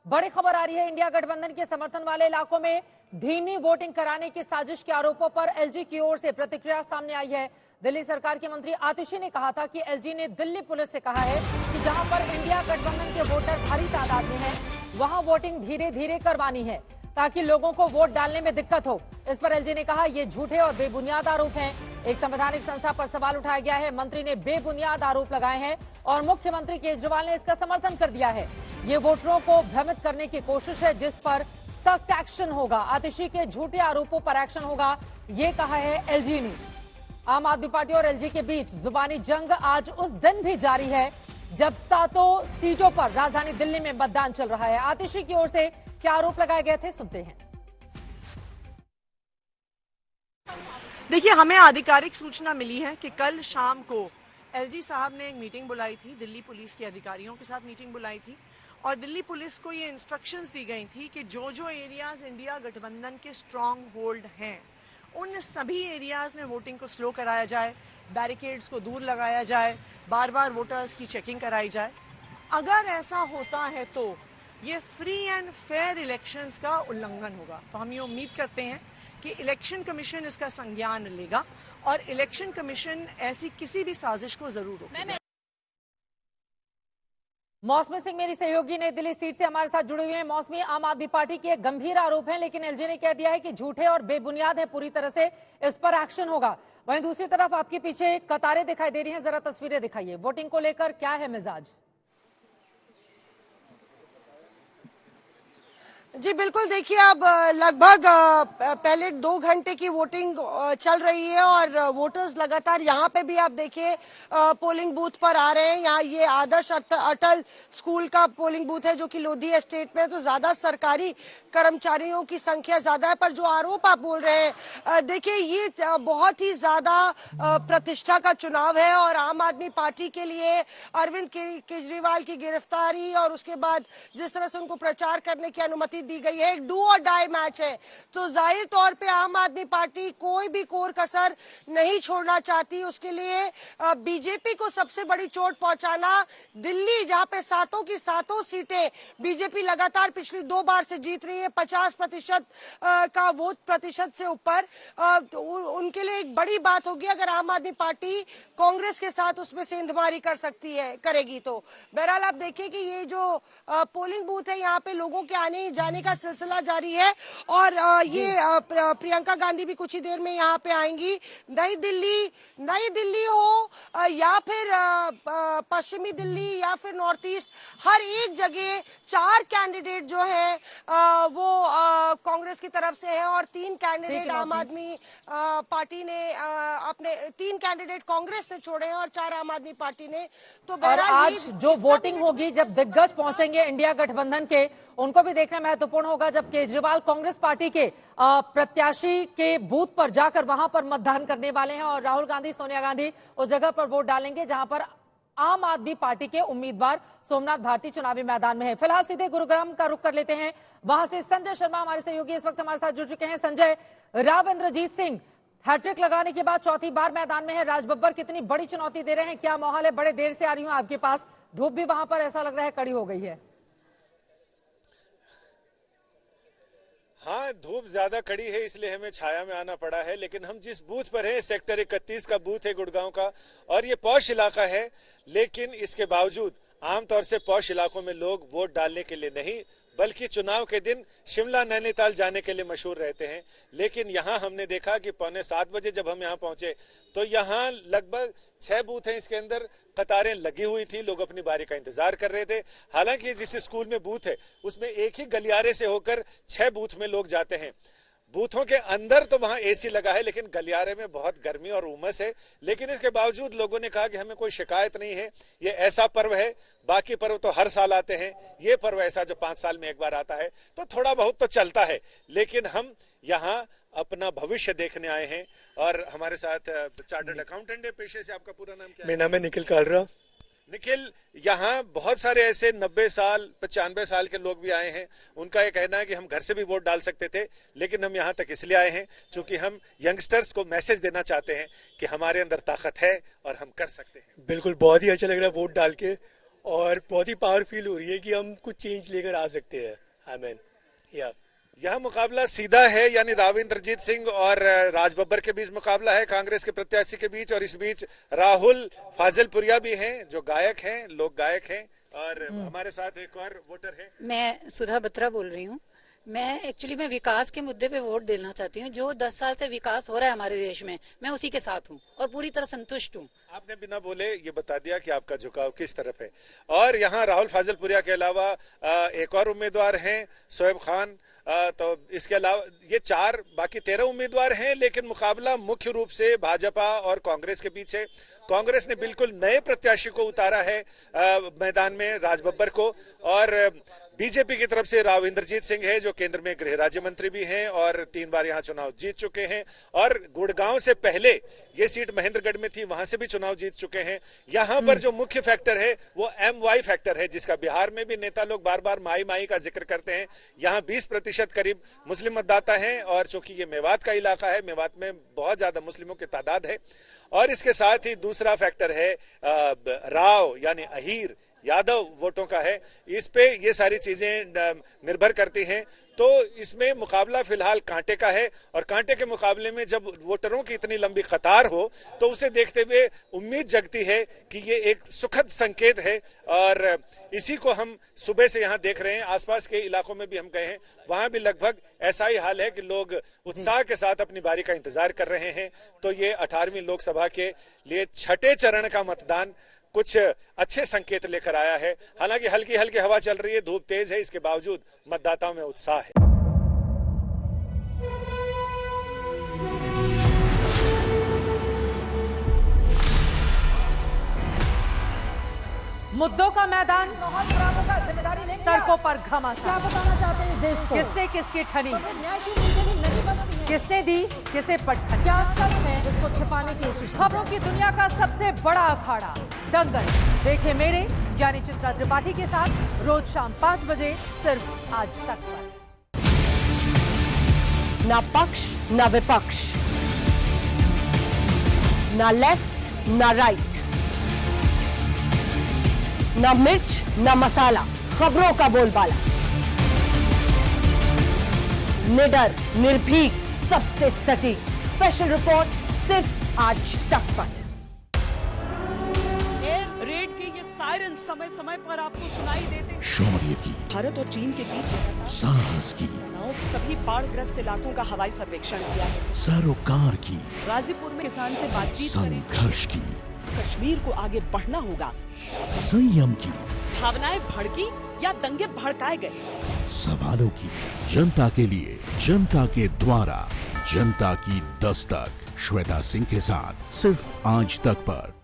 बड़ी खबर आ रही है, इंडिया गठबंधन के समर्थन वाले इलाकों में धीमी वोटिंग कराने की साजिश के आरोपों पर एलजी की ओर से प्रतिक्रिया सामने आई है। दिल्ली सरकार के मंत्री आतिशी ने कहा था कि एलजी ने दिल्ली पुलिस से कहा है कि जहां पर इंडिया गठबंधन के वोटर भारी तादाद में हैं, वहां वोटिंग धीरे धीरे करवानी है ताकि लोगों को वोट डालने में दिक्कत हो। इस पर एलजी ने कहा ये झूठे और बेबुनियाद आरोप हैं। एक संवैधानिक संस्था पर सवाल उठाया गया है। मंत्री ने बेबुनियाद आरोप लगाए हैं और मुख्यमंत्री केजरीवाल ने इसका समर्थन कर दिया है। ये वोटरों को भ्रमित करने की कोशिश है जिस पर सख्त एक्शन होगा। आतिशी के झूठे आरोपों पर एक्शन होगा, ये कहा है एलजी ने। आम आदमी पार्टी और एलजी के बीच जुबानी जंग आज उस दिन भी जारी है जब 7 सीटों पर राजधानी दिल्ली में मतदान चल रहा है। आतिशी की ओर से क्या आरोप लगाए गए थे, सुनते हैं। देखिए, हमें आधिकारिक सूचना मिली है कि कल शाम को एलजी साहब ने एक मीटिंग बुलाई थी, दिल्ली पुलिस के अधिकारियों के साथ मीटिंग बुलाई थी और दिल्ली पुलिस को ये इंस्ट्रक्शंस दी गई थी कि जो जो एरियाज इंडिया गठबंधन के स्ट्रांग होल्ड हैं उन सभी एरियाज में वोटिंग को स्लो कराया जाए, बैरिकेड्स को दूर लगाया जाए, बार बार वोटर्स की चेकिंग कराई जाए। अगर ऐसा होता है तो ये फ्री एंड फेयर इलेक्शंस का उल्लंघन होगा। तो हम ये उम्मीद करते हैं कि इलेक्शन कमीशन इसका संज्ञान लेगा और इलेक्शन कमीशन ऐसी किसी भी साजिश को जरूर रोकेगा। मौसमी सिंह मेरी सहयोगी नई दिल्ली सीट से हमारे साथ जुड़े हुए हैं। मौसमी, आम आदमी पार्टी के एक गंभीर आरोप हैं लेकिन एलजी ने कह दिया है कि झूठे और बेबुनियाद है, पूरी तरह से इस पर एक्शन होगा। वहीं दूसरी तरफ आपके पीछे कतारें दिखाई दे रही हैं, जरा तस्वीरें दिखाइए। वोटिंग को लेकर क्या है मिजाज? जी बिल्कुल, देखिए अब लगभग पहले 2 घंटे की वोटिंग चल रही है और वोटर्स लगातार यहाँ पे भी आप देखिए पोलिंग बूथ पर आ रहे हैं। यहाँ ये आदर्श अटल स्कूल का पोलिंग बूथ है जो कि लोधी एस्टेट में, तो ज्यादा सरकारी कर्मचारियों की संख्या ज्यादा है। पर जो आरोप आप बोल रहे हैं, देखिए ये बहुत ही ज्यादा प्रतिष्ठा का चुनाव है और आम आदमी पार्टी के लिए अरविंद केजरीवाल की गिरफ्तारी और उसके बाद जिस तरह से उनको प्रचार करने की अनुमति दी गई है, एक डू और डाई मैच है। तो जाहिर तौर पे आम आदमी पार्टी कोई भी कोर कसर नहीं छोड़ना चाहती। उसके लिए बीजेपी को सबसे बड़ी चोट पहुंचाना, दिल्ली जहां पे 7 की 7 सीटें बीजेपी लगातार पिछली 2 बार से जीत रही है, 50% का वोट प्रतिशत से ऊपर, तो उनके लिए एक बड़ी बात होगी अगर आम आदमी पार्टी कांग्रेस के साथ उसमें सेंधमारी कर सकती है, करेगी तो। बहरहाल आप देखिए कि ये जो पोलिंग बूथ है यहाँ पे लोगों के आने जाने का सिलसिला जारी है और ये प्रियंका गांधी भी कुछ ही देर में यहाँ पे आएंगी। नई दिल्ली हो या फिर पश्चिमी दिल्ली या फिर नॉर्थ ईस्ट, हर एक जगह 4 कैंडिडेट जो है वो कांग्रेस की तरफ से है और 3 कैंडिडेट आम आदमी पार्टी ने अपने 3 कैंडिडेट कांग्रेस ने छोड़े हैं और 4 आम आदमी पार्टी ने। तो आज जो वोटिंग होगी, जब दिग्गज पहुंचेंगे इंडिया गठबंधन के, उनको भी देखना महत्वपूर्ण होगा। जब केजरीवाल कांग्रेस पार्टी के प्रत्याशी के बूथ पर जाकर वहां पर मतदान करने वाले हैं और राहुल गांधी, सोनिया गांधी उस जगह पर वोट डालेंगे जहां पर आम आदमी पार्टी के उम्मीदवार सोमनाथ भारती चुनावी मैदान में है। फिलहाल सीधे गुरुग्राम का रुख कर लेते हैं, वहां से संजय शर्मा हमारे सहयोगी इस वक्त हमारे साथ जुड़ चुके हैं। संजय, राव इंद्रजीत सिंह हैट्रिक लगाने के बाद चौथी बार मैदान में है, राज बब्बर कितनी बड़ी चुनौती दे रहे हैं, क्या माहौल है? बड़े देर से आ रही हूं आपके पास, धूप भी वहां पर ऐसा लग रहा है कड़ी हो गई है। हाँ, धूप ज्यादा कड़ी है इसलिए हमें छाया में आना पड़ा है, लेकिन हम जिस बूथ पर हैं, सेक्टर 31 का बूथ है गुड़गांव का, और ये पॉश इलाका है, लेकिन इसके बावजूद आमतौर से पॉश इलाकों में लोग वोट डालने के लिए नहीं बल्कि चुनाव के दिन शिमला नैनीताल जाने के लिए मशहूर रहते हैं। लेकिन यहाँ हमने देखा कि 6:45 बजे जब हम यहाँ पहुंचे तो यहाँ लगभग 6 बूथ हैं, इसके अंदर कतारें लगी हुई थी, लोग अपनी बारी का इंतजार कर रहे थे। हालांकि जिस स्कूल में बूथ है उसमें एक ही गलियारे से होकर 6 बूथ में लोग जाते हैं। बूथों के अंदर तो वहां एसी लगा है लेकिन गलियारे में बहुत गर्मी और उमस है, लेकिन इसके बावजूद लोगों ने कहा कि हमें कोई शिकायत नहीं है। ये ऐसा पर्व है, बाकी पर्व तो हर साल आते हैं, ये पर्व ऐसा जो 5 साल में एक बार आता है, तो थोड़ा बहुत तो चलता है। लेकिन हम यहाँ अपना भविष्य देखने आए हैं और हमारे साथ चार्टर्ड अकाउंटेंट है पेशे से। आपका पूरा नाम क्या है? मेरा नाम है निखिल कालरा। निखिल, यहाँ बहुत सारे ऐसे 90 साल 95 साल के लोग भी आए हैं, उनका ये कहना है कि हम घर से भी वोट डाल सकते थे, लेकिन हम यहाँ तक इसलिए आए हैं क्योंकि हम यंगस्टर्स को मैसेज देना चाहते हैं कि हमारे अंदर ताकत है और हम कर सकते हैं। बिल्कुल, बहुत ही अच्छा लग रहा है वोट डाल के और बहुत ही पावर फील हो रही है कि हम कुछ चेंज लेकर आ सकते हैं। आमीन। यह मुकाबला सीधा है, यानी राव इंद्रजीत सिंह और राज बब्बर के बीच मुकाबला है, कांग्रेस के प्रत्याशी के बीच। और इस बीच राहुल फाजिलपुरिया भी हैं, जो गायक हैं, लोक गायक हैं। और हमारे साथ एक और वोटर है। मैं सुधा बत्रा बोल रही हूँ। मैं विकास के मुद्दे पे वोट देना चाहती हूँ। जो 10 साल से विकास हो रहा है हमारे देश में, मैं उसी के साथ हूँ और पूरी तरह संतुष्ट हूँ। आपने बिना बोले ये बता दिया कि आपका झुकाव किस तरफ है। और यहाँ राहुल फाजिलपुरिया के अलावा एक और उम्मीदवार हैं, शोएब खान। तो इसके अलावा ये 4 बाकी 13 उम्मीदवार हैं, लेकिन मुकाबला मुख्य रूप से भाजपा और कांग्रेस के बीच है। कांग्रेस ने बिल्कुल नए प्रत्याशी को उतारा है मैदान में, राज बब्बर को। और बीजेपी की तरफ से राव इंद्रजीत सिंह है, जो केंद्र में गृह राज्य मंत्री भी हैं और 3 बार यहां चुनाव जीत चुके हैं। और गुड़गांव से पहले ये सीट महेंद्रगढ़ में थी, वहां से भी चुनाव जीत चुके हैं। यहां पर जो मुख्य फैक्टर है वो MY फैक्टर है, जिसका बिहार में भी नेता लोग बार बार माई माई का जिक्र करते हैं। यहाँ 20% करीब मुस्लिम मतदाता हैं, और चूंकि ये मेवात का इलाका है, मेवात में बहुत ज्यादा मुस्लिमों की तादाद है। और इसके साथ ही दूसरा फैक्टर है राव यानी अहीर यादव वोटों का है। इस पे ये सारी चीजें निर्भर करती हैं। तो इसमें मुकाबला फिलहाल कांटे का है, और कांटे के मुकाबले में जब वोटरों की इतनी लंबी कतार हो तो उसे देखते हुए उम्मीद जगती है कि ये एक सुखद संकेत है। और इसी को हम सुबह से यहाँ देख रहे हैं। आसपास के इलाकों में भी हम गए हैं, वहां भी लगभग ऐसा ही हाल है कि लोग उत्साह के साथ अपनी बारी का इंतजार कर रहे हैं। तो ये 18वीं लोकसभा के लिए 6ठे चरण का मतदान कुछ अच्छे संकेत लेकर आया है। हालांकि हल्की हल्की हवा चल रही है, धूप तेज है, इसके बावजूद मतदाताओं में उत्साह है। मुद्दों का मैदान, जिम्मेदारी लेंगे, तर्कों पर घमासान। क्या बताना चाहते हैं इस देश को? किससे किसकी ठनी, न्याय की नीति नहीं बनती है, किसने दी किसे पटखनी, क्या सच है जिसको छिपाने की कोशिश। खबरों की दुनिया का सबसे बड़ा अखाड़ा दंगल देखे मेरे यानी चित्रा त्रिपाठी के साथ रोज शाम 5 बजे सिर्फ आज तक पर। ना पक्ष ना विपक्ष, ना लेफ्ट ना राइट, ना मिर्च ना मसाला, खबरों का बोलबाला, निडर निर्भीक सबसे सटीक स्पेशल रिपोर्ट सिर्फ आज तक पर। एयर रेड के ये सायरन समय समय पर आपको सुनाई देते। शौर्य की, भारत और चीन के बीच साहस की, सभी बाढ़ग्रस्त इलाकों का हवाई सर्वेक्षण किया है। सरोकार की, गाजीपुर में किसान से बातचीत करें। संघर्ष की, कश्मीर को आगे बढ़ना होगा। संयम की, भावनाएं भड़की या दंगे भड़काए गए, सवालों की, जनता के लिए, जनता के द्वारा, जनता की दस्तक। श्वेता सिंह के साथ सिर्फ आज तक पर।